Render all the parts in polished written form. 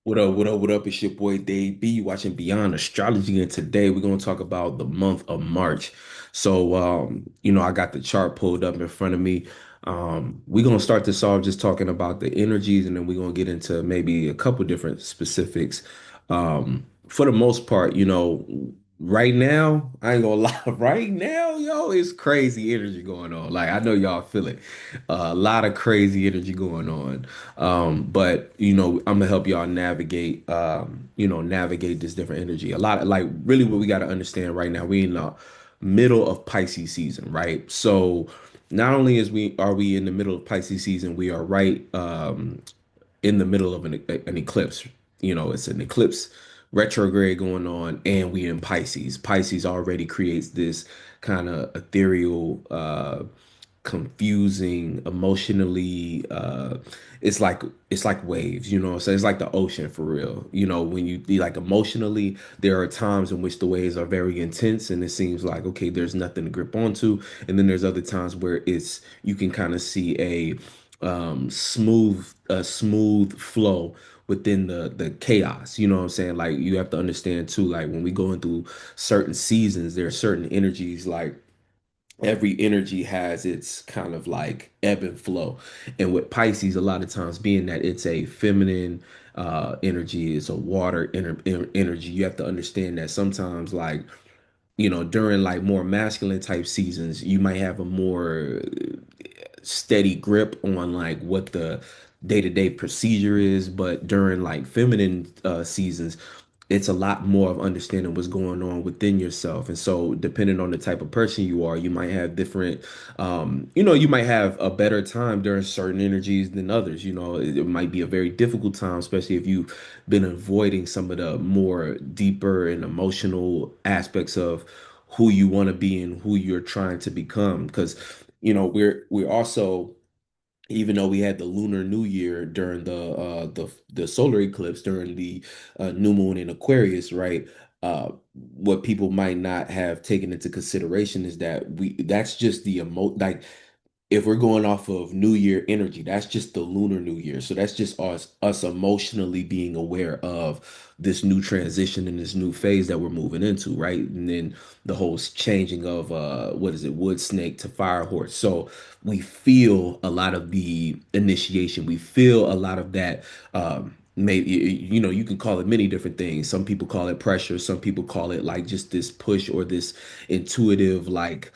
What up, what up, what up? It's your boy Dave B watching Beyond Astrology, and today we're gonna talk about the month of March. I got the chart pulled up in front of me. We're gonna start this off just talking about the energies, and then we're gonna get into maybe a couple different specifics. For the most part, right now, I ain't gonna lie, right now, yo, it's crazy energy going on. Like I know y'all feel it. A lot of crazy energy going on. But I'm gonna help y'all navigate, navigate this different energy. A lot of like really what we got to understand right now, we in the middle of Pisces season, right? So not only is we are we in the middle of Pisces season, we are right in the middle of an eclipse. It's an eclipse retrograde going on, and we in Pisces. Pisces already creates this kind of ethereal, confusing, emotionally. It's like waves. So it's like the ocean for real. When you be like emotionally, there are times in which the waves are very intense, and it seems like okay, there's nothing to grip onto, and then there's other times where it's you can kind of see a smooth flow within the chaos. You know what I'm saying? Like you have to understand too, like when we going through certain seasons, there are certain energies like every energy has its kind of like ebb and flow. And with Pisces, a lot of times being that it's a feminine energy, it's a water energy, you have to understand that sometimes like during like more masculine type seasons, you might have a more steady grip on like what the day-to-day procedure is, but during like feminine seasons, it's a lot more of understanding what's going on within yourself. And so depending on the type of person you are, you might have different you might have a better time during certain energies than others. It might be a very difficult time, especially if you've been avoiding some of the more deeper and emotional aspects of who you want to be and who you're trying to become. Because we're also, even though we had the Lunar New Year during the solar eclipse during the new moon in Aquarius, right? What people might not have taken into consideration is that that's just the like if we're going off of New Year energy, that's just the lunar New Year. So that's just us emotionally being aware of this new transition and this new phase that we're moving into, right? And then the whole changing of what is it, wood snake to fire horse. So we feel a lot of the initiation. We feel a lot of that. Maybe you can call it many different things. Some people call it pressure. Some people call it like just this push or this intuitive like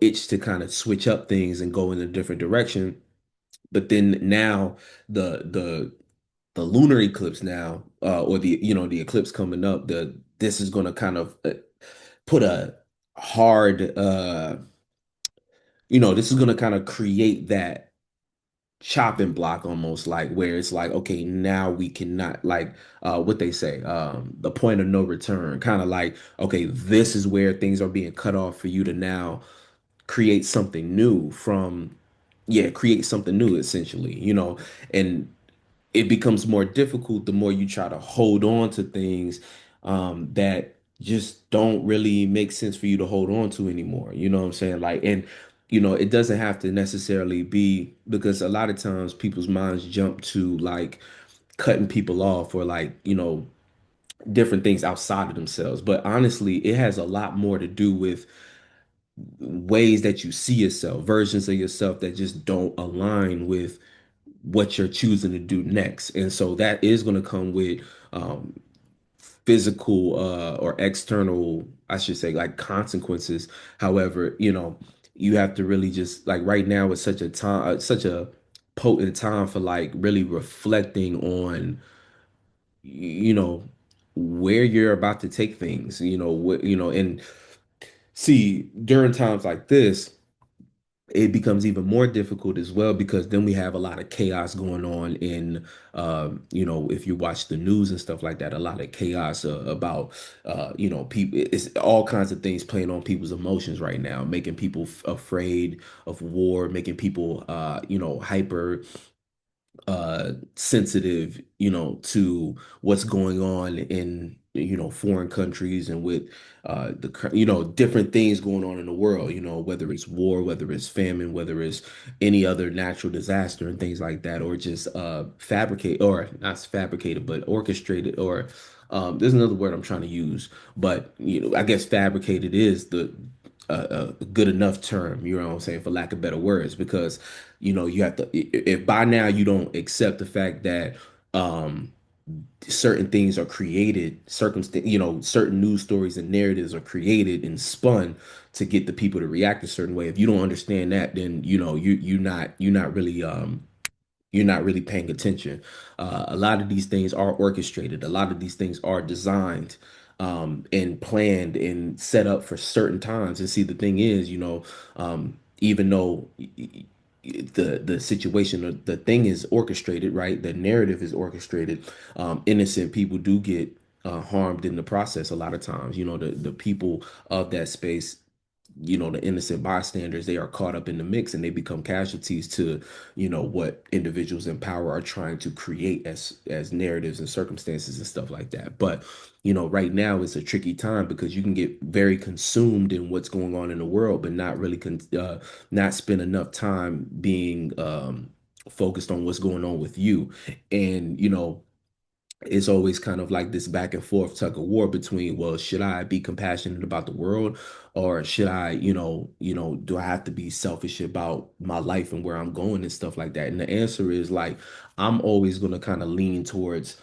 itch to kind of switch up things and go in a different direction. But then now the the lunar eclipse now, or the eclipse coming up, this is going to kind of put a hard, this is going to kind of create that chopping block almost like where it's like okay now we cannot like what they say the point of no return, kind of like okay this is where things are being cut off for you to now create something new from yeah create something new essentially, and it becomes more difficult the more you try to hold on to things that just don't really make sense for you to hold on to anymore. You know what I'm saying? Like, and it doesn't have to necessarily be because a lot of times people's minds jump to like cutting people off or like, different things outside of themselves. But honestly, it has a lot more to do with ways that you see yourself, versions of yourself that just don't align with what you're choosing to do next. And so that is going to come with um, physical or external, I should say, like consequences. However, you have to really just like right now it's such a time, such a potent time for like really reflecting on, you know, where you're about to take things, and see during times like this it becomes even more difficult as well because then we have a lot of chaos going on in if you watch the news and stuff like that, a lot of chaos about people, it's all kinds of things playing on people's emotions right now, making people afraid of war, making people hyper sensitive to what's going on in foreign countries and with different things going on in the world, whether it's war, whether it's famine, whether it's any other natural disaster and things like that, or just fabricate, or not fabricated but orchestrated, or there's another word I'm trying to use, but I guess fabricated is a good enough term, you know what I'm saying, for lack of better words, because you have to, if by now you don't accept the fact that um certain things are created, circumstance, certain news stories and narratives are created and spun to get the people to react a certain way. If you don't understand that, then you're not really paying attention. A lot of these things are orchestrated. A lot of these things are designed and planned and set up for certain times. And see, the thing is, even though the situation, or the thing is orchestrated, right? The narrative is orchestrated. Innocent people do get harmed in the process a lot of times. The people of that space, the innocent bystanders, they are caught up in the mix and they become casualties to what individuals in power are trying to create as narratives and circumstances and stuff like that. But right now it's a tricky time because you can get very consumed in what's going on in the world, but not really not spend enough time being focused on what's going on with you. And it's always kind of like this back and forth tug of war between, well, should I be compassionate about the world, or should I, do I have to be selfish about my life and where I'm going and stuff like that? And the answer is like, I'm always going to kind of lean towards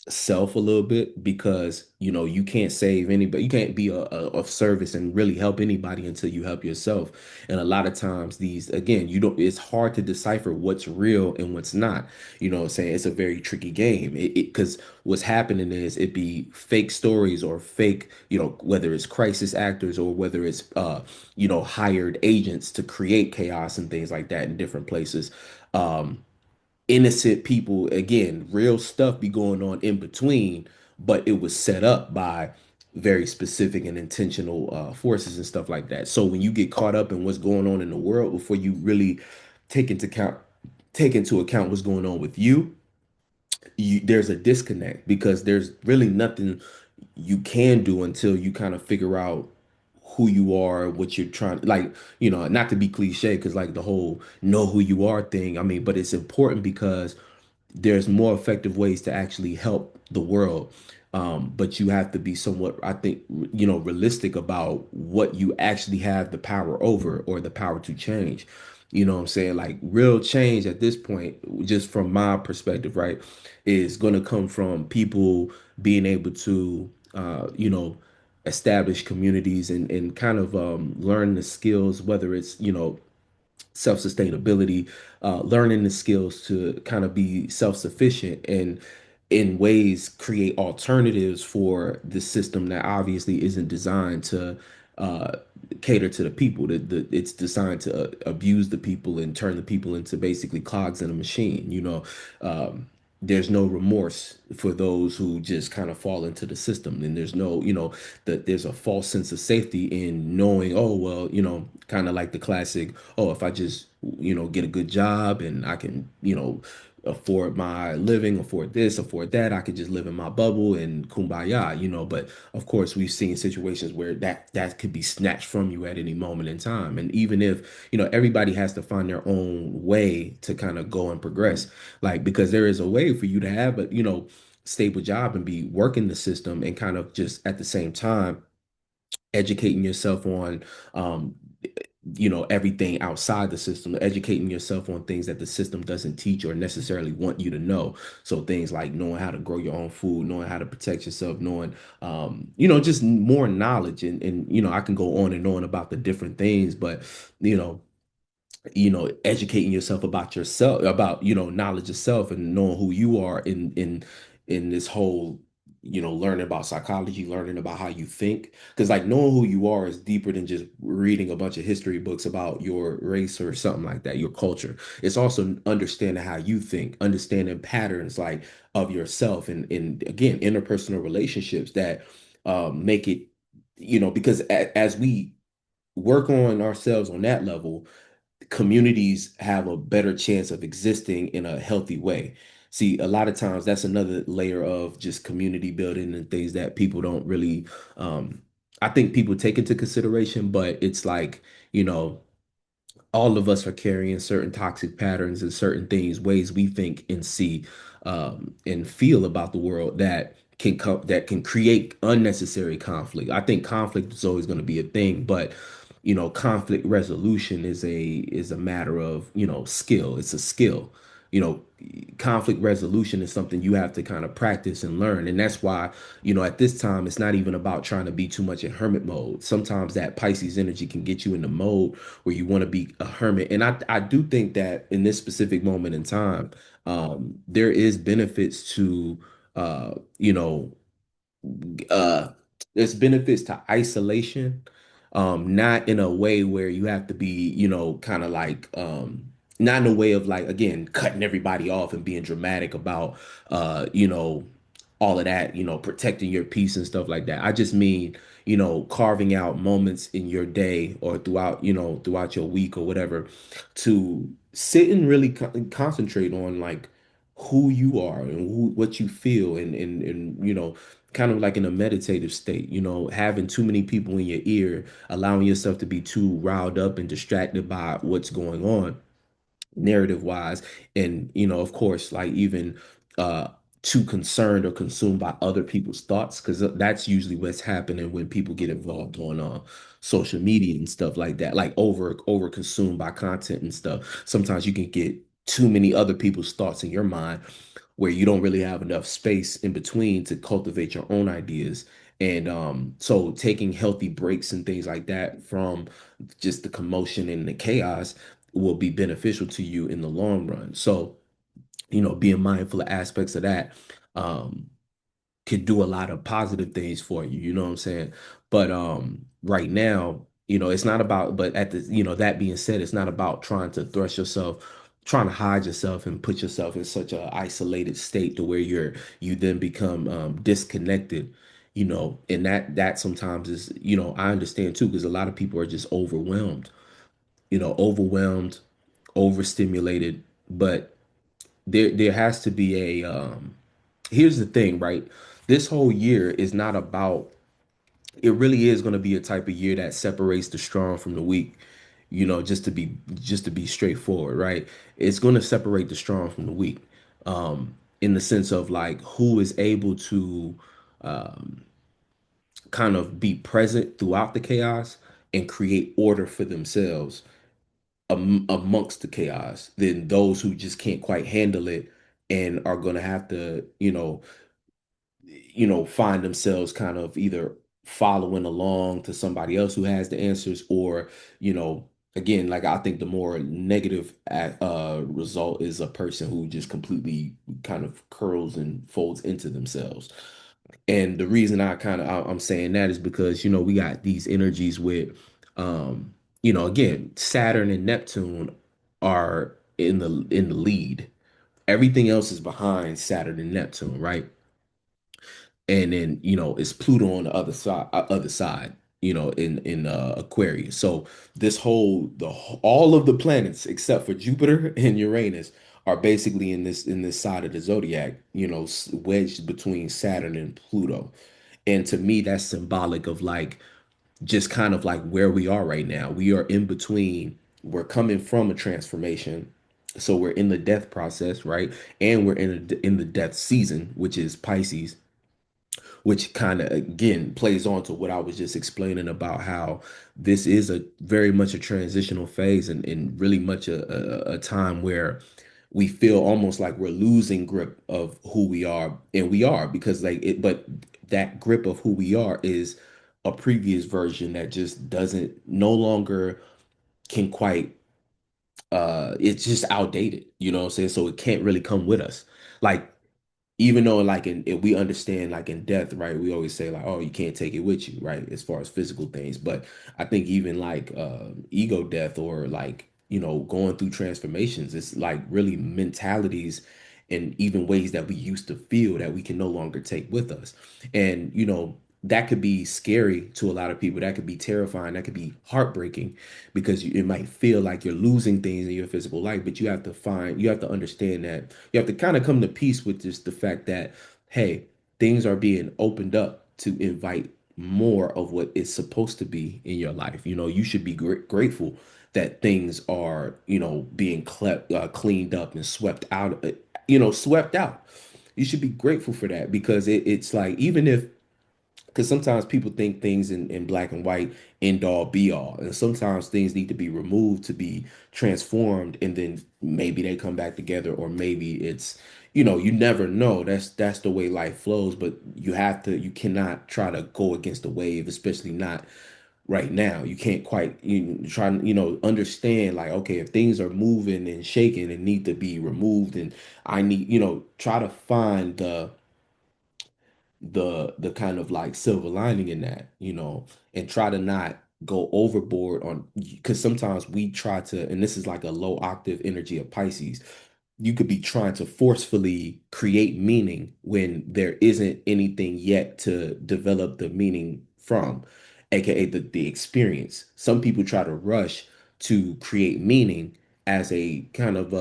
self a little bit, because you can't save anybody, you can't be of service and really help anybody until you help yourself. And a lot of times, these, again, you don't it's hard to decipher what's real and what's not. What I'm saying, it's a very tricky game, it because what's happening is it be fake stories or fake, whether it's crisis actors or whether it's hired agents to create chaos and things like that in different places. Innocent people, again, real stuff be going on in between, but it was set up by very specific and intentional forces and stuff like that. So when you get caught up in what's going on in the world before you really take into account take into account what's going on with you, there's a disconnect, because there's really nothing you can do until you kind of figure out who you are, what you're trying, like, not to be cliche, because like the whole know who you are thing, I mean, but it's important because there's more effective ways to actually help the world. But you have to be somewhat, I think, realistic about what you actually have the power over, or the power to change. What I'm saying? Like, real change at this point, just from my perspective, right, is going to come from people being able to, establish communities and kind of learn the skills, whether it's, self-sustainability, learning the skills to kind of be self-sufficient, and in ways create alternatives for the system that obviously isn't designed to uh, cater to the people. It's designed to abuse the people and turn the people into basically cogs in a machine. There's no remorse for those who just kind of fall into the system, and there's no, that there's a false sense of safety in knowing, oh well, kind of like the classic, oh, if I just get a good job and I can afford my living, afford this, afford that, I could just live in my bubble and kumbaya. But of course we've seen situations where that could be snatched from you at any moment in time. And even if everybody has to find their own way to kind of go and progress, like, because there is a way for you to have a stable job and be working the system, and kind of just at the same time educating yourself on um everything outside the system, educating yourself on things that the system doesn't teach or necessarily want you to know. So things like knowing how to grow your own food, knowing how to protect yourself, knowing just more knowledge. And I can go on and on about the different things, but you know educating yourself about yourself, about knowledge of self, and knowing who you are in this whole learning about psychology, learning about how you think, because like knowing who you are is deeper than just reading a bunch of history books about your race or something like that, your culture. It's also understanding how you think, understanding patterns like of yourself, and again, interpersonal relationships that make it, because as we work on ourselves on that level, communities have a better chance of existing in a healthy way. See, a lot of times that's another layer of just community building and things that people don't really, um, I think people take into consideration, but it's like, you know, all of us are carrying certain toxic patterns and certain things, ways we think and see and feel about the world that that can create unnecessary conflict. I think conflict is always going to be a thing, but conflict resolution is a matter of skill. It's a skill. You know, conflict resolution is something you have to kind of practice and learn, and that's why at this time it's not even about trying to be too much in hermit mode. Sometimes that Pisces energy can get you in the mode where you want to be a hermit. And I do think that in this specific moment in time, there is benefits to, you know, uh there's benefits to isolation, not in a way where you have to be kind of like not in a way of like again cutting everybody off and being dramatic about all of that, protecting your peace and stuff like that. I just mean carving out moments in your day or throughout your week or whatever to sit and really concentrate on like who you are and what you feel and kind of like in a meditative state, having too many people in your ear, allowing yourself to be too riled up and distracted by what's going on narrative wise, and of course like even uh too concerned or consumed by other people's thoughts, because that's usually what's happening when people get involved on social media and stuff like that, like over consumed by content and stuff. Sometimes you can get too many other people's thoughts in your mind where you don't really have enough space in between to cultivate your own ideas. And so taking healthy breaks and things like that from just the commotion and the chaos will be beneficial to you in the long run. So, being mindful of aspects of that um, could do a lot of positive things for you. You know what I'm saying? But right now, it's not about. But at the that being said, it's not about trying to thrust yourself, trying to hide yourself and put yourself in such a isolated state to where you then become disconnected. And that sometimes is I understand too, because a lot of people are just overwhelmed, overwhelmed, overstimulated. But there has to be a here's the thing, right? This whole year is not about, it really is going to be a type of year that separates the strong from the weak. Just to be straightforward, right? It's going to separate the strong from the weak, in the sense of like who is able to kind of be present throughout the chaos and create order for themselves amongst the chaos than those who just can't quite handle it and are going to have to find themselves kind of either following along to somebody else who has the answers, or again, like I think the more negative result is a person who just completely kind of curls and folds into themselves. And the reason I'm saying that is because we got these energies with again, Saturn and Neptune are in the lead. Everything else is behind Saturn and Neptune, right? And then it's Pluto on the other side, in Aquarius. So this all of the planets except for Jupiter and Uranus are basically in this side of the zodiac, wedged between Saturn and Pluto. And to me that's symbolic of like just kind of like where we are right now. We are in between. We're coming from a transformation, so we're in the death process, right? And we're in the death season, which is Pisces, which kind of again plays on to what I was just explaining about how this is a very much a transitional phase, and really much a time where we feel almost like we're losing grip of who we are, and we are, because like it, but that grip of who we are is a previous version that just doesn't no longer can quite it's just outdated, you know what I'm saying? So it can't really come with us. Like even though like we understand like in death, right? We always say like, oh, you can't take it with you, right? As far as physical things. But I think even like ego death or like, going through transformations, it's like really mentalities and even ways that we used to feel that we can no longer take with us. And that could be scary to a lot of people. That could be terrifying. That could be heartbreaking because it might feel like you're losing things in your physical life. But you have to understand that you have to kind of come to peace with just the fact that, hey, things are being opened up to invite more of what is supposed to be in your life. You should be grateful that things are, being cleaned up and swept out. You should be grateful for that because it's like, even if, because sometimes people think things in black and white, end all be all, and sometimes things need to be removed to be transformed, and then maybe they come back together, or maybe it's, you never know. That's the way life flows, but you cannot try to go against the wave, especially not right now. You can't quite, try and, understand, like, okay, if things are moving and shaking and need to be removed, and I need, try to find the kind of like silver lining in that, and try to not go overboard on, because sometimes we try to, and this is like a low octave energy of Pisces. You could be trying to forcefully create meaning when there isn't anything yet to develop the meaning from, aka the experience. Some people try to rush to create meaning as a kind of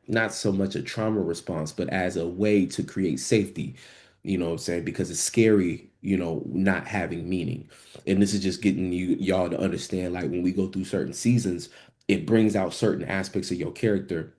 not so much a trauma response, but as a way to create safety. You know what I'm saying? Because it's scary, not having meaning. And this is just getting y'all to understand, like, when we go through certain seasons, it brings out certain aspects of your character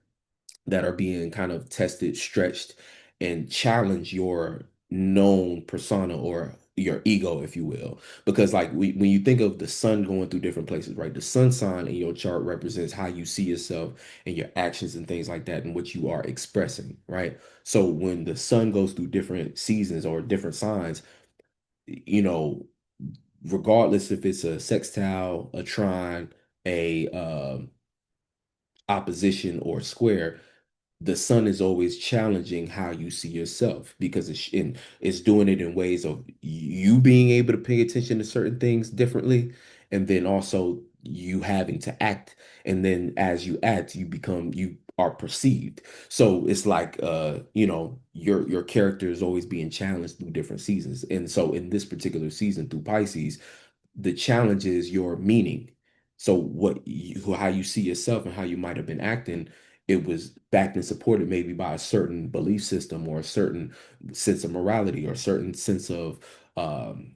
that are being kind of tested, stretched, and challenge your known persona, or your ego, if you will. Because, like, when you think of the sun going through different places, right? The sun sign in your chart represents how you see yourself and your actions and things like that, and what you are expressing, right? So when the sun goes through different seasons or different signs, you know, regardless if it's a sextile, a trine, a opposition, or square, the sun is always challenging how you see yourself, because it's doing it in ways of you being able to pay attention to certain things differently, and then also you having to act, and then as you act, you are perceived. So it's like, your character is always being challenged through different seasons. And so in this particular season through Pisces, the challenge is your meaning. So how you see yourself and how you might have been acting, it was backed and supported maybe by a certain belief system, or a certain sense of morality, or a certain sense of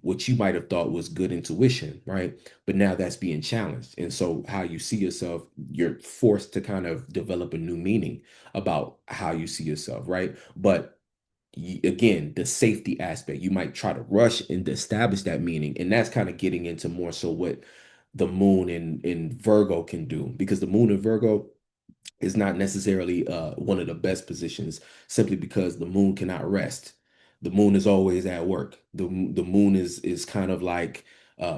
what you might have thought was good intuition, right? But now that's being challenged. And so how you see yourself, you're forced to kind of develop a new meaning about how you see yourself, right? But again, the safety aspect, you might try to rush and establish that meaning, and that's kind of getting into more so what the moon in Virgo can do, because the moon in Virgo is not necessarily one of the best positions, simply because the moon cannot rest. The moon is always at work. The moon is kind of like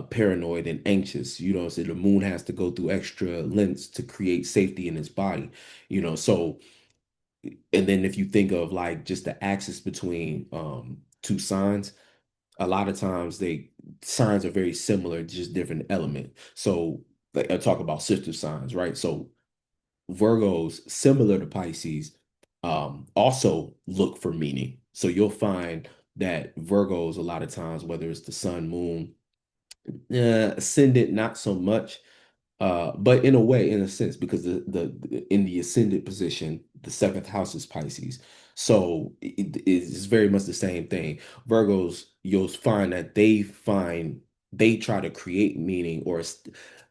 paranoid and anxious. So the moon has to go through extra lengths to create safety in its body. So, and then if you think of like just the axis between two signs, a lot of times they signs are very similar, just different element. So, like, I talk about sister signs, right? So Virgos, similar to Pisces, also look for meaning. So you'll find that Virgos, a lot of times, whether it's the sun, moon, ascendant, not so much, but in a way, in a sense, because in the ascendant position, the seventh house is Pisces. So it is very much the same thing. Virgos, you'll find that they try to create meaning, or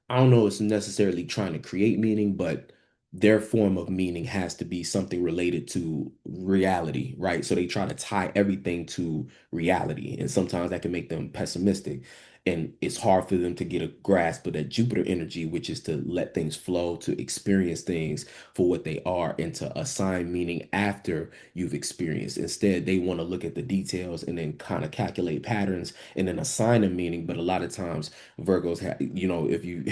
I don't know, it's necessarily trying to create meaning, but their form of meaning has to be something related to reality, right? So they try to tie everything to reality, and sometimes that can make them pessimistic, and it's hard for them to get a grasp of that Jupiter energy, which is to let things flow, to experience things for what they are, and to assign meaning after you've experienced. Instead, they want to look at the details and then kind of calculate patterns and then assign a meaning. But a lot of times, Virgos have, if you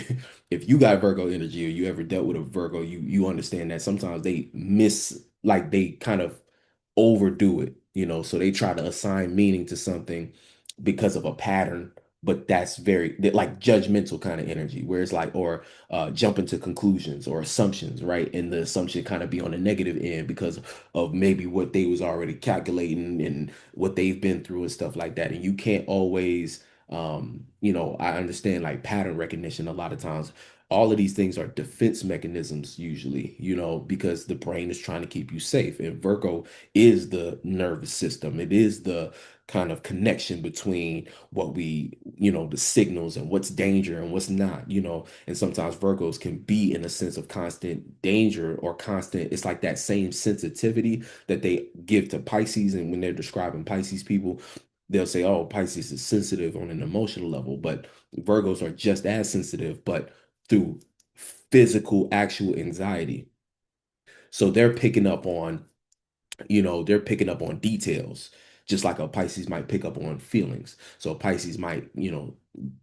if you got Virgo energy, or you ever dealt with a Virgo, you understand that sometimes they like they kind of overdo it. So they try to assign meaning to something because of a pattern, but that's very like judgmental kind of energy where it's like or jumping to conclusions or assumptions, right? And the assumption kind of be on the negative end because of maybe what they was already calculating and what they've been through and stuff like that. And you can't always I understand like pattern recognition a lot of times. All of these things are defense mechanisms usually, because the brain is trying to keep you safe. And Virgo is the nervous system. It is the kind of connection between what the signals and what's danger and what's not. And sometimes Virgos can be in a sense of constant danger or constant, it's like that same sensitivity that they give to Pisces. And when they're describing Pisces people, they'll say, oh, Pisces is sensitive on an emotional level, but Virgos are just as sensitive, but through physical, actual anxiety. So they're picking up on details, just like a Pisces might pick up on feelings. So a Pisces might,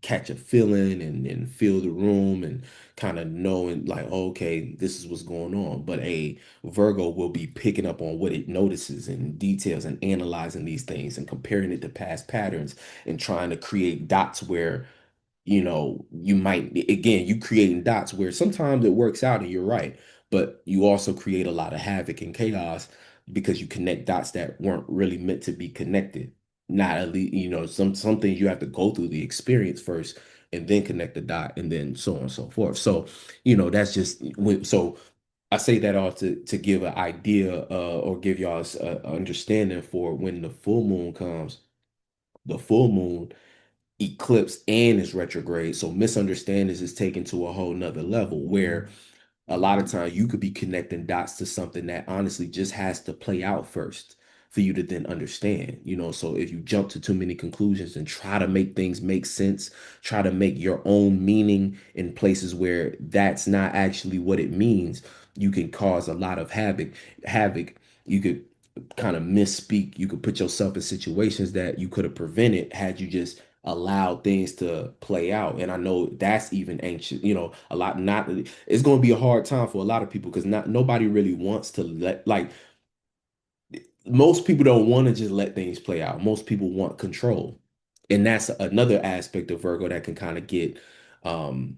catch a feeling and feel the room and kind of knowing like, oh, okay, this is what's going on. But a Virgo will be picking up on what it notices and details and analyzing these things and comparing it to past patterns and trying to create dots where you might, again, you creating dots where sometimes it works out and you're right, but you also create a lot of havoc and chaos because you connect dots that weren't really meant to be connected. Not at least, some things you have to go through the experience first and then connect the dot and then so on and so forth. So, that's just so I say that all to give an idea or give y'all a understanding for when the full moon comes. The full moon eclipse and is retrograde. So misunderstandings is taken to a whole nother level where a lot of times you could be connecting dots to something that honestly just has to play out first for you to then understand. So if you jump to too many conclusions and try to make things make sense, try to make your own meaning in places where that's not actually what it means, you can cause a lot of havoc. You could kind of misspeak. You could put yourself in situations that you could have prevented had you just allowed things to play out. And I know that's even anxious, a lot not it's going to be a hard time for a lot of people because not nobody really wants to let like most people don't want to just let things play out. Most people want control. And that's another aspect of Virgo that can kind of get um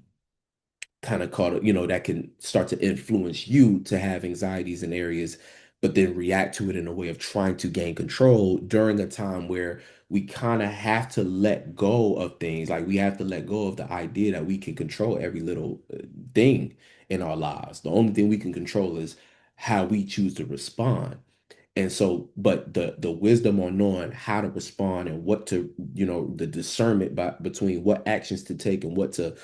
kind of caught up, that can start to influence you to have anxieties in areas, but then react to it in a way of trying to gain control during a time where we kind of have to let go of things. Like we have to let go of the idea that we can control every little thing in our lives. The only thing we can control is how we choose to respond. And so, but the wisdom on knowing how to respond and what to, the discernment between what actions to take and what to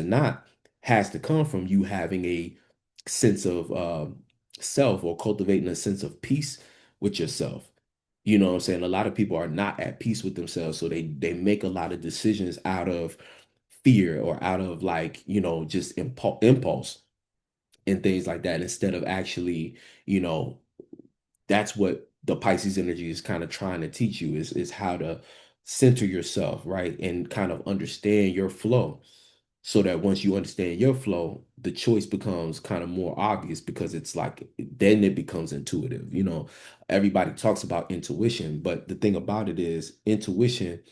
not has to come from you having a sense of self or cultivating a sense of peace with yourself. You know what I'm saying? A lot of people are not at peace with themselves, so they make a lot of decisions out of fear or out of like, just impulse and things like that instead of actually, you know, that's what the Pisces energy is kind of trying to teach you is how to center yourself, right? And kind of understand your flow. So that once you understand your flow, the choice becomes kind of more obvious because it's like then it becomes intuitive. Everybody talks about intuition, but the thing about it is intuition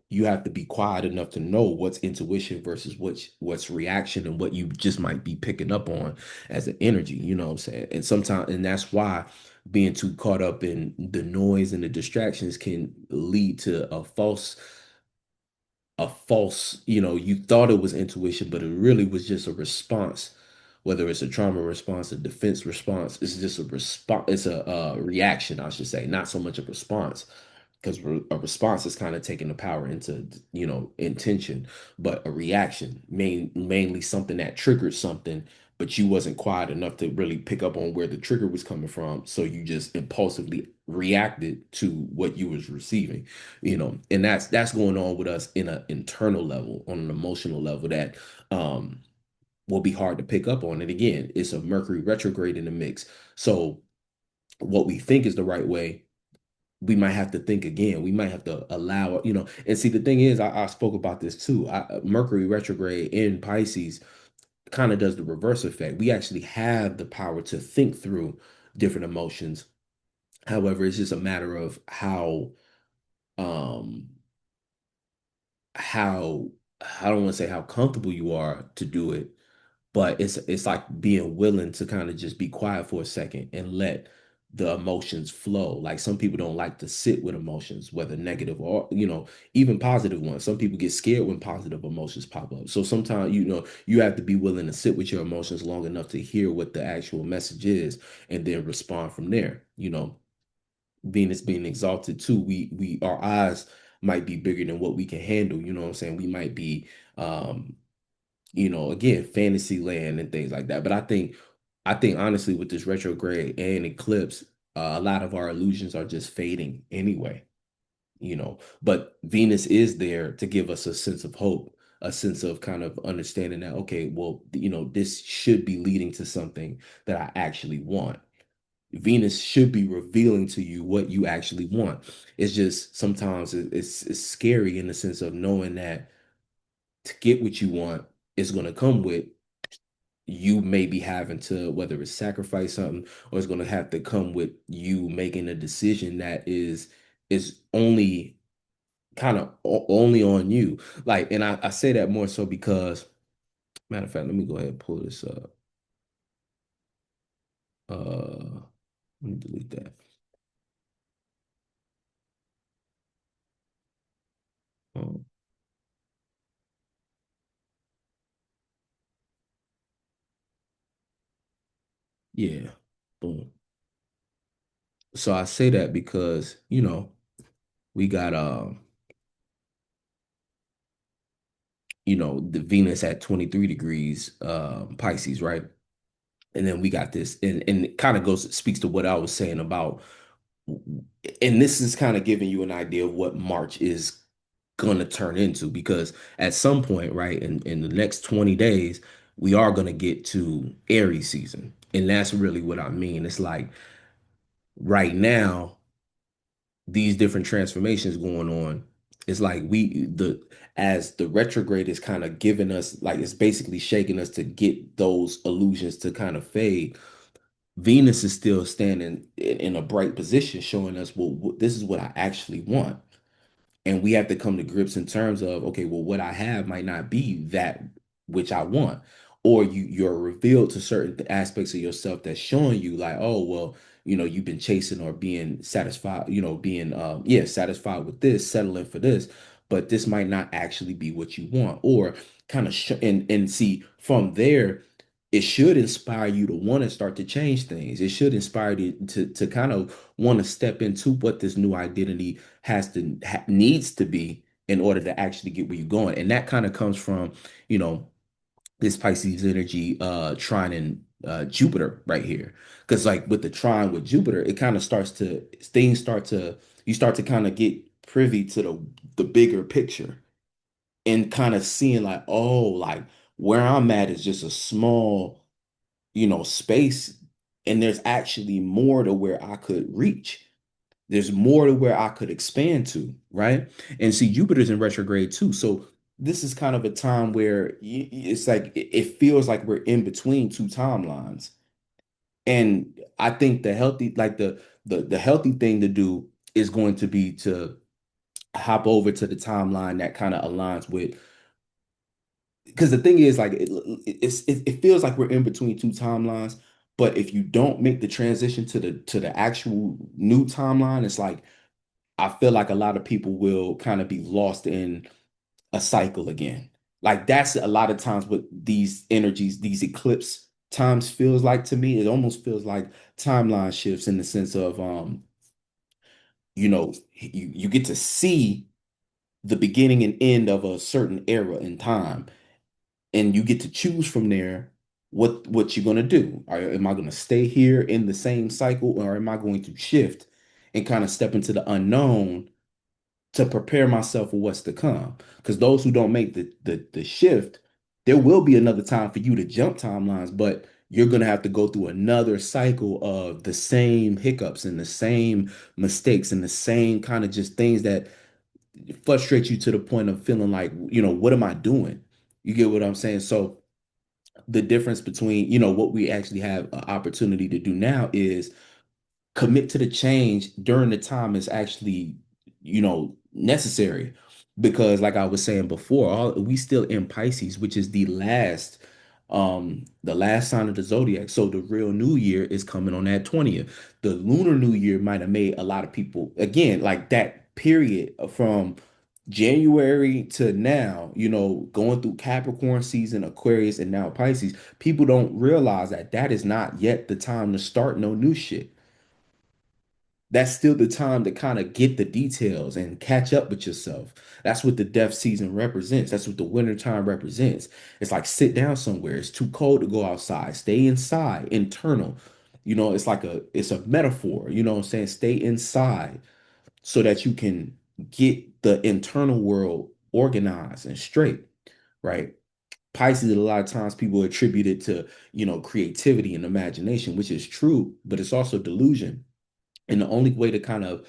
you have to be quiet enough to know what's intuition versus what's reaction and what you just might be picking up on as an energy, you know what I'm saying? And sometimes and that's why being too caught up in the noise and the distractions can lead to a false, you thought it was intuition, but it really was just a response, whether it's a trauma response, a defense response, it's just a response, it's a reaction, I should say, not so much a response because a response is kind of taking the power into intention, but a reaction mainly something that triggered something, but you wasn't quiet enough to really pick up on where the trigger was coming from, so you just impulsively reacted to what you was receiving. And that's going on with us in an internal level, on an emotional level that um will be hard to pick up on. And again, it's a Mercury retrograde in the mix, so what we think is the right way we might have to think again. We might have to allow. And see, the thing is, I spoke about this too. Mercury retrograde in Pisces kind of does the reverse effect. We actually have the power to think through different emotions. However, it's just a matter of how um how I don't want to say how comfortable you are to do it, but it's like being willing to kind of just be quiet for a second and let the emotions flow. Like some people don't like to sit with emotions, whether negative or, even positive ones. Some people get scared when positive emotions pop up. So sometimes, you have to be willing to sit with your emotions long enough to hear what the actual message is and then respond from there. Venus being exalted too, we our eyes might be bigger than what we can handle. You know what I'm saying? We might be um again, fantasy land and things like that. But I think honestly, with this retrograde and eclipse, a lot of our illusions are just fading anyway. But Venus is there to give us a sense of hope, a sense of kind of understanding that, okay, well, this should be leading to something that I actually want. Venus should be revealing to you what you actually want. It's just sometimes it's scary in the sense of knowing that to get what you want is going to come with you maybe having to, whether it's sacrifice something, or it's going to have to come with you making a decision that is only kind of only on you. Like, and I say that more so because, matter of fact, let me go ahead and pull this up. Let me delete that. Um, yeah, boom. So I say that because, we got the Venus at 23 degrees Pisces, right? And then we got this, and it kind of goes speaks to what I was saying about, and this is kind of giving you an idea of what March is gonna turn into, because at some point, right, in the next 20 days, we are gonna get to Aries season. And that's really what I mean. It's like right now, these different transformations going on. It's like as the retrograde is kind of giving us, like it's basically shaking us to get those illusions to kind of fade. Venus is still standing in a bright position, showing us, well, this is what I actually want. And we have to come to grips in terms of, okay, well, what I have might not be that which I want. Or you're revealed to certain aspects of yourself that's showing you like, oh, well, you've been chasing or being satisfied, being satisfied with this, settling for this, but this might not actually be what you want. Or kind of and see from there, it should inspire you to want to start to change things. It should inspire you to kind of want to step into what this new identity needs to be in order to actually get where you're going. And that kind of comes from, you know, this Pisces energy trining Jupiter right here. Because like with the trine with Jupiter, it kind of starts to things start to you start to kind of get privy to the bigger picture and kind of seeing like, oh, like where I'm at is just a small, space, and there's actually more to where I could reach. There's more to where I could expand to, right? And see, Jupiter's in retrograde too. So this is kind of a time where it's like it feels like we're in between two timelines. And I think the healthy, like the healthy thing to do is going to be to hop over to the timeline that kind of aligns with, because the thing is like it feels like we're in between two timelines, but if you don't make the transition to the actual new timeline, it's like I feel like a lot of people will kind of be lost in a cycle again. Like that's a lot of times what these energies, these eclipse times feels like to me. It almost feels like timeline shifts in the sense of you get to see the beginning and end of a certain era in time, and you get to choose from there what you're gonna do. Am I gonna stay here in the same cycle, or am I going to shift and kind of step into the unknown to prepare myself for what's to come? Because those who don't make the shift, there will be another time for you to jump timelines, but you're gonna have to go through another cycle of the same hiccups and the same mistakes and the same kind of just things that frustrate you to the point of feeling like, what am I doing? You get what I'm saying? So the difference between, what we actually have an opportunity to do now is commit to the change during the time is actually, necessary. because like I was saying before, we still in Pisces, which is the last sign of the zodiac. So the real new year is coming on that 20th. The lunar new year might have made a lot of people, again, like that period from January to now, going through Capricorn season, Aquarius, and now Pisces. People don't realize that that is not yet the time to start no new shit. That's still the time to kind of get the details and catch up with yourself. That's what the death season represents. That's what the winter time represents. It's like sit down somewhere. It's too cold to go outside. Stay inside, internal. It's a metaphor, what I'm saying? Stay inside so that you can get the internal world organized and straight, right? Pisces, a lot of times people attribute it to, creativity and imagination, which is true, but it's also delusion. And the only way to kind of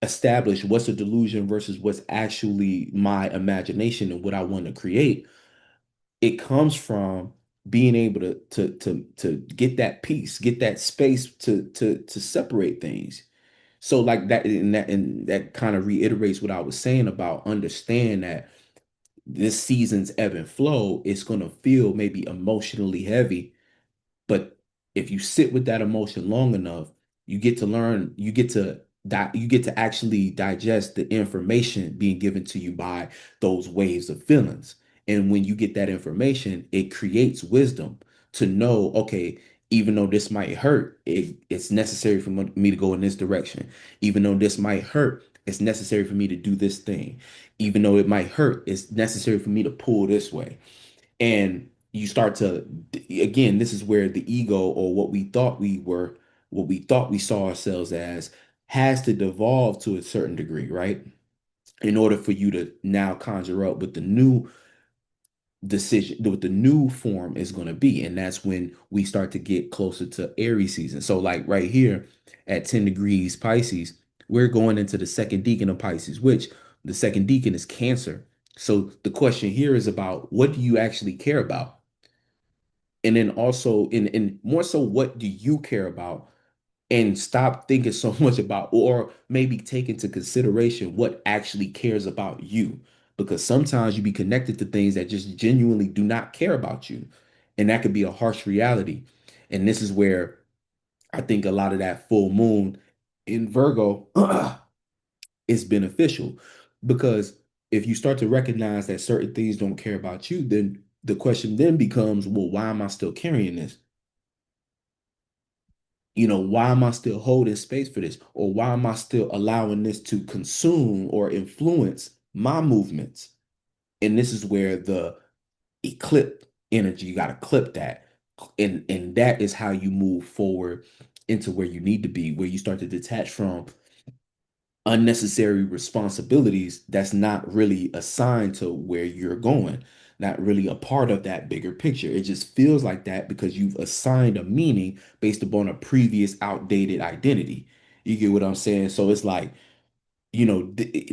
establish what's a delusion versus what's actually my imagination and what I want to create, it comes from being able to get that peace, get that space to separate things. So like that kind of reiterates what I was saying about understand that this season's ebb and flow is going to feel maybe emotionally heavy, but if you sit with that emotion long enough, you get to learn, you get to actually digest the information being given to you by those waves of feelings. And when you get that information, it creates wisdom to know, okay, even though this might hurt, it's necessary for me to go in this direction. Even though this might hurt, it's necessary for me to do this thing. Even though it might hurt, it's necessary for me to pull this way. And you start to, again, this is where the ego or what we thought we were, what we thought we saw ourselves as, has to devolve to a certain degree, right? In order for you to now conjure up with the new decision, what the new form is going to be. And that's when we start to get closer to Aries season. So like right here at 10 degrees Pisces, we're going into the second decan of Pisces, which the second decan is Cancer. So the question here is about, what do you actually care about? And then also in more so, what do you care about? And stop thinking so much about, or maybe take into consideration what actually cares about you, because sometimes you be connected to things that just genuinely do not care about you, and that could be a harsh reality. And this is where I think a lot of that full moon in Virgo is beneficial, because if you start to recognize that certain things don't care about you, then the question then becomes, well, why am I still carrying this? Why am I still holding space for this? Or why am I still allowing this to consume or influence my movements? And this is where the eclipse energy, you got to clip that. And that is how you move forward into where you need to be, where you start to detach from unnecessary responsibilities that's not really assigned to where you're going, not really a part of that bigger picture. It just feels like that because you've assigned a meaning based upon a previous outdated identity. You get what I'm saying? So it's like,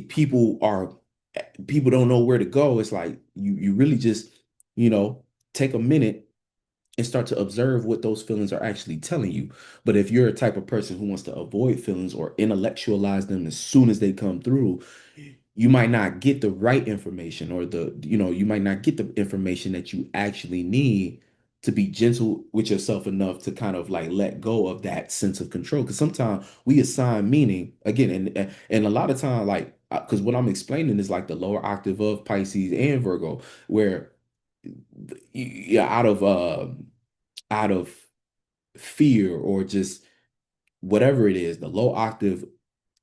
people don't know where to go. It's like you really just, you know, take a minute and start to observe what those feelings are actually telling you. But if you're a type of person who wants to avoid feelings or intellectualize them as soon as they come through, you might not get the right information, or you might not get the information that you actually need to be gentle with yourself enough to kind of like let go of that sense of control. Because sometimes we assign meaning again, and a lot of time, like, because what I'm explaining is like the lower octave of Pisces and Virgo, where yeah, out of fear or just whatever it is, the low octave,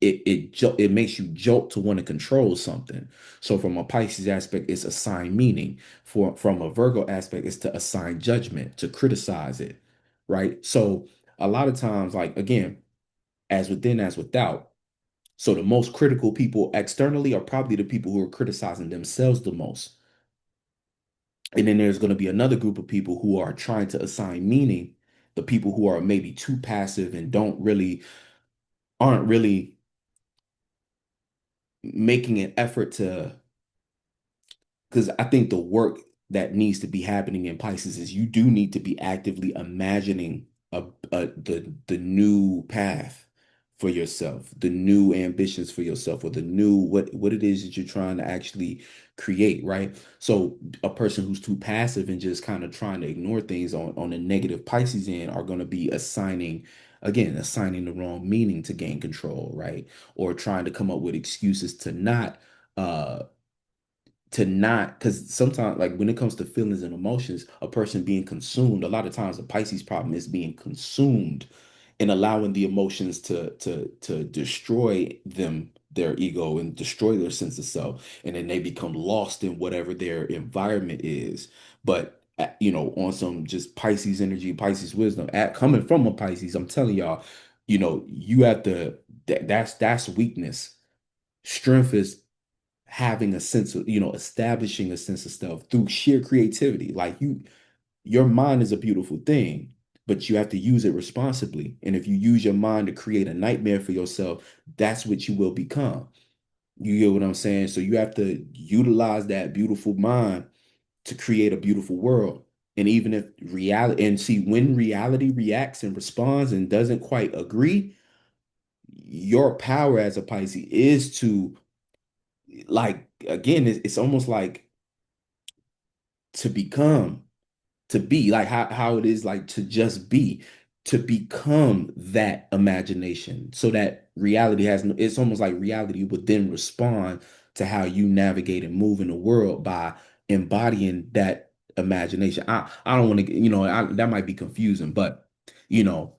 it makes you jolt to want to control something. So from a Pisces aspect, it's assign meaning. From a Virgo aspect, it's to assign judgment, to criticize it, right? So a lot of times, like again, as within, as without. So the most critical people externally are probably the people who are criticizing themselves the most. And then there's going to be another group of people who are trying to assign meaning, the people who are maybe too passive and aren't really making an effort to, because I think the work that needs to be happening in Pisces is you do need to be actively imagining the new path for yourself, the new ambitions for yourself, or the new what it is that you're trying to actually create, right? So a person who's too passive and just kind of trying to ignore things on the negative Pisces end are going to be assigning the wrong meaning to gain control, right? Or trying to come up with excuses uh to not, because sometimes, like when it comes to feelings and emotions, a person being consumed, a lot of times the Pisces problem is being consumed and allowing the emotions to destroy their ego and destroy their sense of self, and then they become lost in whatever their environment is. But on some just Pisces energy, Pisces wisdom, coming from a Pisces, I'm telling y'all, you have to, that's weakness. Strength is having a sense of, establishing a sense of self through sheer creativity. Like your mind is a beautiful thing, but you have to use it responsibly. And if you use your mind to create a nightmare for yourself, that's what you will become. You get what I'm saying? So you have to utilize that beautiful mind to create a beautiful world. And even if reality, and see, when reality reacts and responds and doesn't quite agree, your power as a Pisces is to, like, again, it's almost like to become, to be like how it is, like to just be, to become that imagination, so that reality has no, it's almost like reality would then respond to how you navigate and move in the world by embodying that imagination. I don't want to, that might be confusing, but you know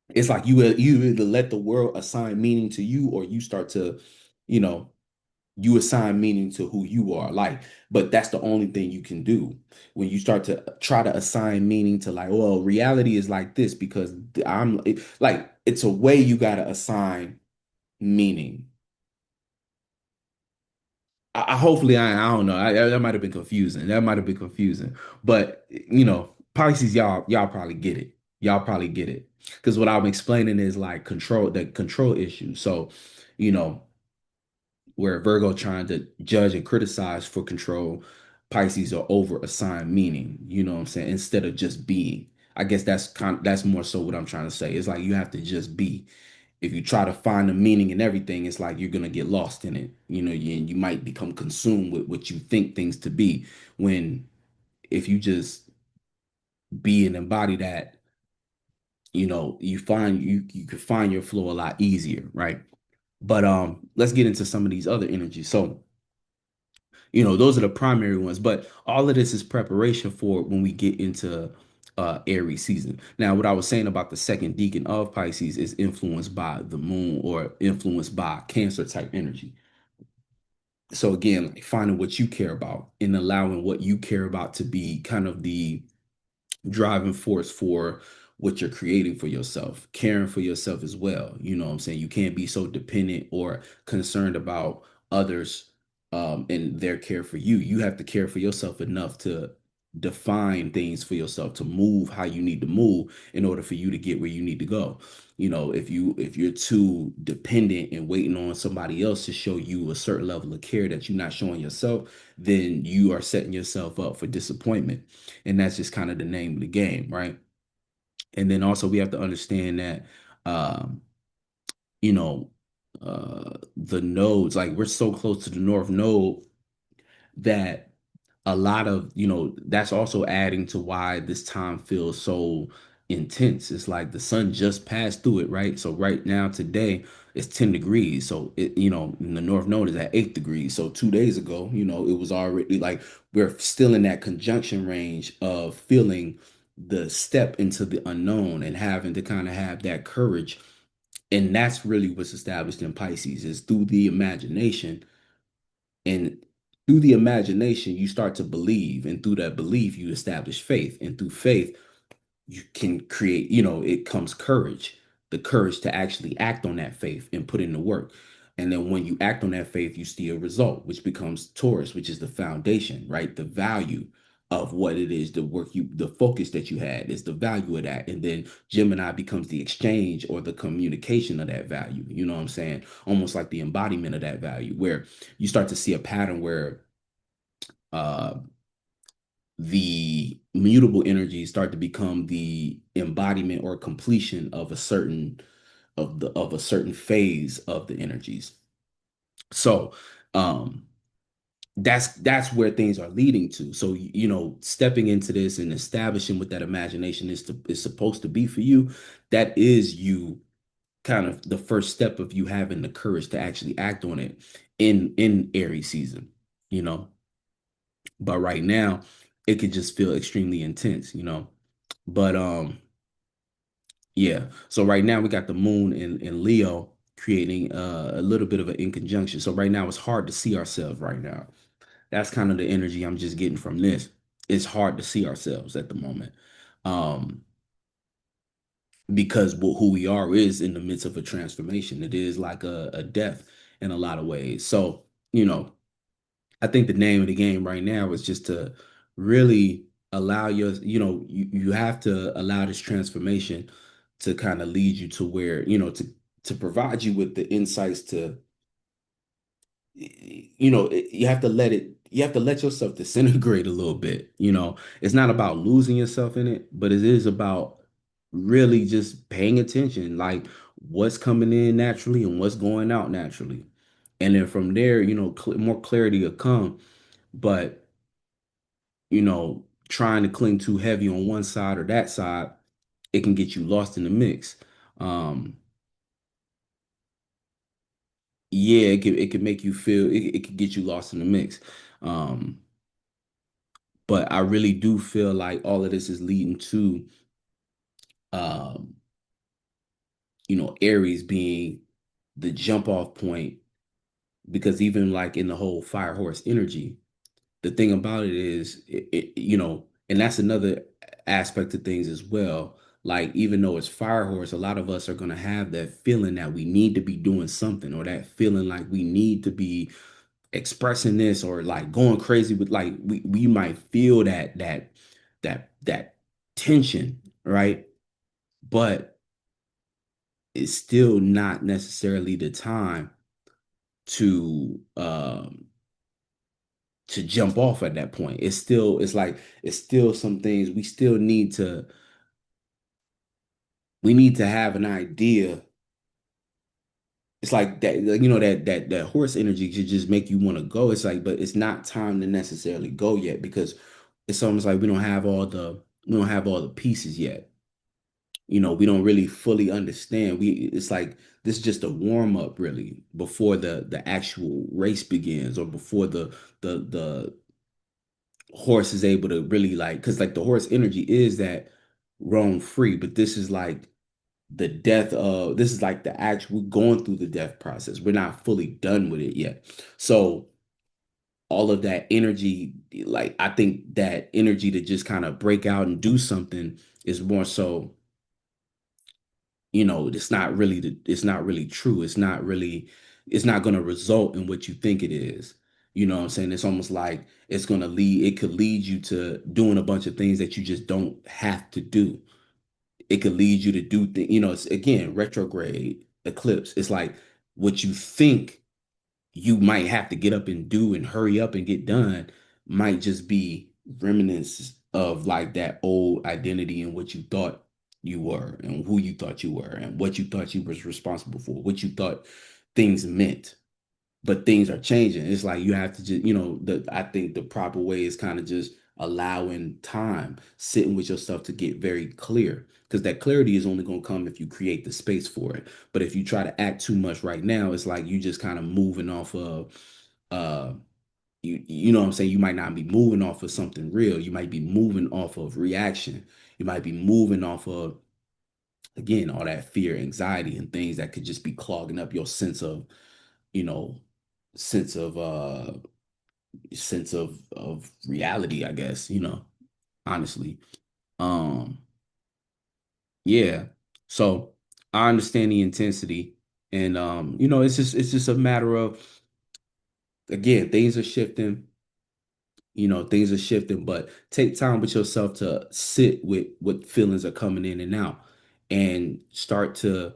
it's like you either let the world assign meaning to you, or you start to, you know you assign meaning to who you are. Like, but that's the only thing you can do. When you start to try to assign meaning to, like, well, reality is like this because like, it's a way you got to assign meaning. Hopefully, I don't know. That might have been confusing. That might have been confusing. But Pisces, y'all probably get it. Y'all probably get it. Because what I'm explaining is like the control issue. So, you know, where Virgo trying to judge and criticize for control, Pisces are over assigned meaning, you know what I'm saying, instead of just being. I guess that's more so what I'm trying to say. It's like you have to just be. If you try to find the meaning in everything, it's like you're gonna get lost in it. You might become consumed with what you think things to be. When if you just be and embody that, you can find your flow a lot easier, right? But let's get into some of these other energies. So those are the primary ones, but all of this is preparation for when we get into Aries season. Now, what I was saying about the second decan of Pisces is influenced by the moon, or influenced by Cancer type energy. So again, like finding what you care about and allowing what you care about to be kind of the driving force for what you're creating for yourself, caring for yourself as well. You know what I'm saying? You can't be so dependent or concerned about others and their care for you. You have to care for yourself enough to define things for yourself, to move how you need to move in order for you to get where you need to go. If you're too dependent and waiting on somebody else to show you a certain level of care that you're not showing yourself, then you are setting yourself up for disappointment. And that's just kind of the name of the game, right? And then also we have to understand that um, you know, the nodes, like we're so close to the North Node that a lot of, that's also adding to why this time feels so intense. It's like the sun just passed through it, right? So right now, today, it's 10 degrees. So in the North Node is at 8 degrees. So 2 days ago, it was already like we're still in that conjunction range of feeling the step into the unknown and having to kind of have that courage. And that's really what's established in Pisces, is through the imagination. And through the imagination, you start to believe. And through that belief, you establish faith. And through faith, you can create, it comes courage, the courage to actually act on that faith and put in the work. And then when you act on that faith, you see a result, which becomes Taurus, which is the foundation, right? The value of what it is, the focus that you had is the value of that. And then Gemini becomes the exchange or the communication of that value. You know what I'm saying? Almost like the embodiment of that value, where you start to see a pattern where uh the mutable energies start to become the embodiment or completion of a certain of a certain phase of the energies. So um that's where things are leading to. So stepping into this and establishing what that imagination is supposed to be for you, that is you kind of the first step of you having the courage to actually act on it in Aries season, you know. But right now, it could just feel extremely intense. But yeah. So right now we got the moon in Leo creating a little bit of an inconjunction. So right now it's hard to see ourselves right now. That's kind of the energy I'm just getting from this. It's hard to see ourselves at the moment. Um, because who we are is in the midst of a transformation. It is like a death in a lot of ways. So, I think the name of the game right now is just to really allow you have to allow this transformation to kind of lead you to where, to provide you with the insights to, you have to you have to let yourself disintegrate a little bit. It's not about losing yourself in it, but it is about really just paying attention, like what's coming in naturally and what's going out naturally. And then from there, more clarity will come. But, trying to cling too heavy on one side or that side, it can get you lost in the mix. Um, yeah, it could make you feel it could get you lost in the mix. Um, but I really do feel like all of this is leading to um, Aries being the jump off point, because even like in the whole fire horse energy, the thing about it is and that's another aspect of things as well. Like, even though it's fire horse, a lot of us are going to have that feeling that we need to be doing something, or that feeling like we need to be expressing this, or like going crazy with, like, we might feel that tension, right? But it's still not necessarily the time to jump off at that point. It's still some things we need to have an idea. It's like that, like, that horse energy should just make you want to go. It's like, but it's not time to necessarily go yet, because it's almost like we don't have all the pieces yet. We don't really fully understand. It's like this is just a warm up really before the actual race begins, or before the horse is able to really, like, because like the horse energy is that roam free, but this is like the actual going through the death process. We're not fully done with it yet. So all of that energy, like, I think that energy to just kind of break out and do something is more so, it's not really true. It's not going to result in what you think it is. You know what I'm saying? It's almost like it could lead you to doing a bunch of things that you just don't have to do. It could lead you to do things, it's, again, retrograde eclipse. It's like what you think you might have to get up and do and hurry up and get done might just be remnants of like that old identity and what you thought you were, and who you thought you were, and what you thought you was responsible for, what you thought things meant. But things are changing. It's like you have to just, I think the proper way is kind of just allowing time, sitting with yourself to get very clear. Because that clarity is only going to come if you create the space for it. But if you try to act too much right now, it's like you just kind of moving off of, uh, you know what I'm saying? You might not be moving off of something real. You might be moving off of reaction. You might be moving off of, again, all that fear, anxiety, and things that could just be clogging up your you know, sense of sense of reality, I guess, honestly. Um, yeah. So I understand the intensity, and it's just a matter of, again, things are shifting, but take time with yourself to sit with what feelings are coming in and out, and start to,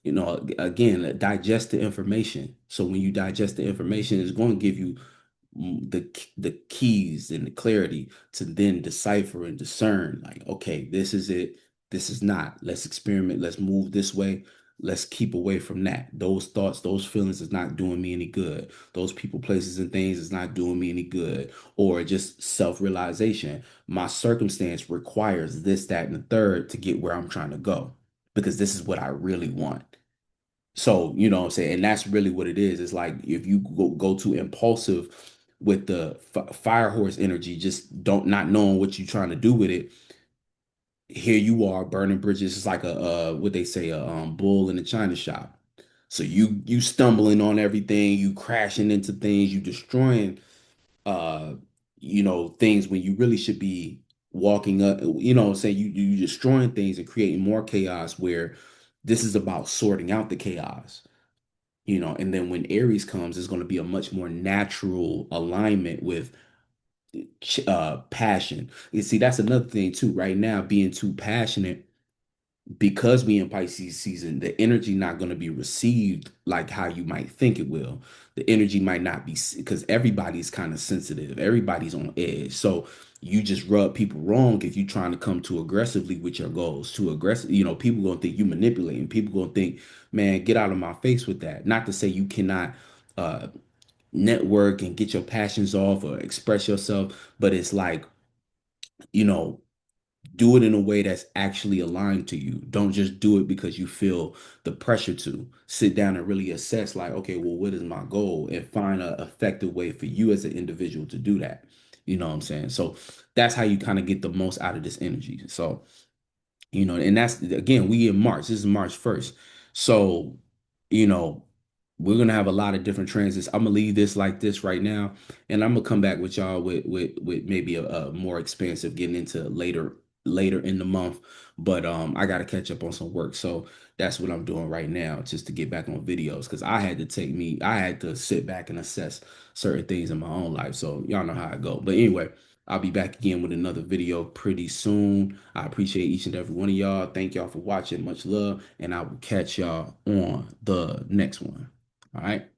again, digest the information. So when you digest the information, it's going to give you the keys and the clarity to then decipher and discern, like, okay, this is it, this is not. Let's experiment. Let's move this way. let's keep away from that. Those thoughts, those feelings is not doing me any good. Those people, places, and things is not doing me any good. Or just self-realization. My circumstance requires this, that, and the third to get where I'm trying to go because this is what I really want. So, you know what I'm saying? And that's really what it is. It's like if you go too impulsive with the fire horse energy, just don't not knowing what you're trying to do with it, here you are burning bridges. It's like a what they say, a bull in a china shop. So you stumbling on everything, you crashing into things, you destroying uh things when you really should be walking up, what I'm saying, you destroying things and creating more chaos where this is about sorting out the chaos. And then when Aries comes, it's going to be a much more natural alignment with passion. You see, that's another thing too. Right now, being too passionate because we in Pisces season, the energy not going to be received like how you might think it will. The energy might not be because everybody's kind of sensitive. Everybody's on edge. So you just rub people wrong if you're trying to come too aggressively with your goals. Too aggressive, people gonna think you manipulating. People gonna think, man, get out of my face with that. Not to say you cannot uh network and get your passions off or express yourself, but it's like, you know, do it in a way that's actually aligned to you. Don't just do it because you feel the pressure to. Sit down and really assess, like, okay, well, what is my goal? And find an effective way for you as an individual to do that. You know what I'm saying? So that's how you kind of get the most out of this energy. So, and that's again, we in March. This is March 1st. So, you know, we're gonna have a lot of different transits. I'm gonna leave this like this right now, and I'm gonna come back with y'all with maybe a more expansive getting into later in the month. But I gotta catch up on some work. So that's what I'm doing right now, just to get back on videos because I had to sit back and assess certain things in my own life. So y'all know how I go. But anyway, I'll be back again with another video pretty soon. I appreciate each and every one of y'all. Thank y'all for watching. Much love, and I will catch y'all on the next one. All right.